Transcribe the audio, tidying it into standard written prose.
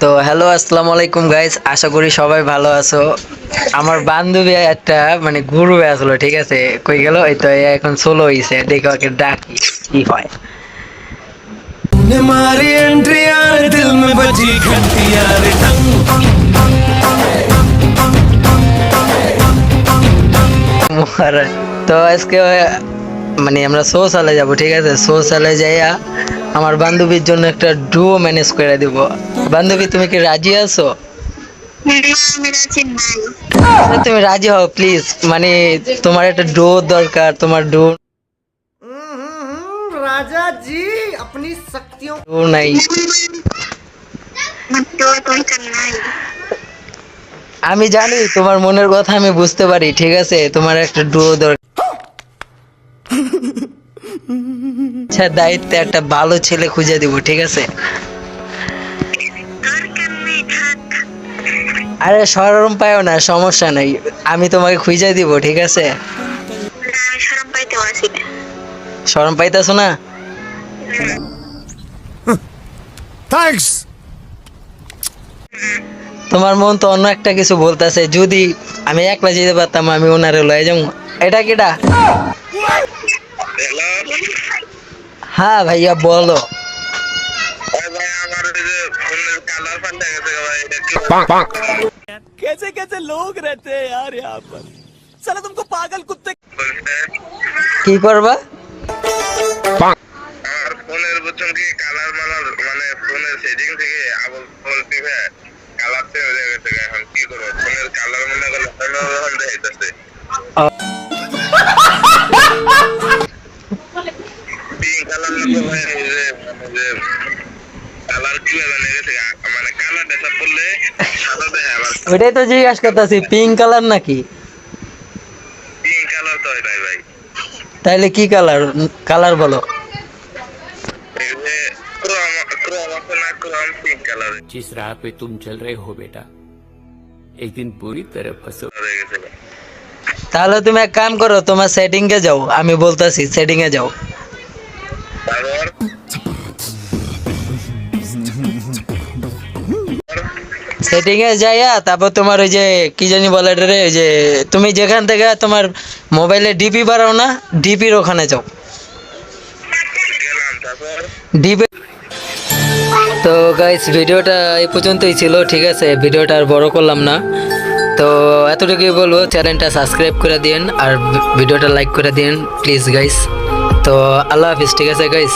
তো হ্যালো আসসালামু আলাইকুম গাইস, আশা করি সবাই ভালো আছো। আমার বান্ধবী একটা মানে গুরু আসলো, ঠিক আছে, কই গেল, এই তো এখন সোলো হইছে, দেখো ওকে ডাকি কি হয়। ने मारी एंट्री यार दिल में बजी घंटी यार टंग তো আজকে মানে আমরা সোশ্যালে যাব, ঠিক আছে, সোশ্যালে যাইয়া আমার বান্ধবীর জন্য একটা ডুও ম্যানেজ করে দিব। বান্ধবী, তুমি কি রাজি আছো? তুমি রাজি হও প্লিজ, মানে তোমার একটা ডো দরকার, তোমার ডো राजा जी अपनी शक्तियों ডো নাই। আমি জানি তোমার মনের কথা, আমি বুঝতে পারি, ঠিক আছে, তোমার একটা ডো দরকার। আচ্ছা, দায়িত্বে একটা ভালো ছেলে খুঁজে দিব, ঠিক আছে। আরে শরম পাইও না, সমস্যা নাই, আমি তোমাকে খুঁজে দিব, ঠিক আছে। শরম পাইতেছো না? थैंक्स তোমার মন তো অন্য একটা কিছু বলতেছে, যদি আমি একলা যেতে পারতাম আমি ওনারে লয়ে যাবো। এটা কিটা? হ্যাঁ ভাইয়া বলো। कैसे कैसे लोग रहते हैं यार यहाँ पर साला तुमको पागल कुत्ते কি করবা? আর ফোনের বুঝছেন কি কালার মালার মানে ফোনের সেটিং থেকে আবল ফোন টিভে কালার চেঞ্জ হয়ে গেছে। এখন কি করবো, ফোনের কালার মনে করলে অন্যরকম দেখাইতেছে। পিঙ্ক কালার না তো ভাই, এই যে মানে যে কালার কিভাবে লেগে গেছে, মানে কালার ডেসা করলে সাদা দেয়, আবার ওইটাই তো জিজ্ঞাসা করতেছি, পিঙ্ক কালার নাকি? পিঙ্ক কালার তো হয় নাই ভাই। তাইলে কি কালার? কালার বলো। এই যে ক্রোম ক্রোম আছে না, ক্রোম পিঙ্ক কালার जिस राह पे तुम चल रहे हो बेटा एक दिन बुरी तरह फंसो হয়ে গেছে। তাহলে তুমি এক কাম করো, তোমার সেটিং এ যাও, আমি বলতাছি সেটিং এ যাও। তারপর সেটিং এ যাইয়া তারপর তোমার ওই যে কি জানি বলে এটা রে, ওই যে তুমি যেখান থেকে তোমার মোবাইলে ডিপি বাড়াও না, ডিপির ওখানে যাও। গেলাম, তারপর ডিপি। তো গাইস, ভিডিওটা এই পর্যন্তই ছিল, ঠিক আছে, ভিডিওটা আর বড় করলাম না। তো এতটুকুই বলবো, চ্যানেলটা সাবস্ক্রাইব করে দিন আর ভিডিওটা লাইক করে দিন প্লিজ গাইস। তো আল্লাহ হাফিজ, ঠিক আছে গাইস।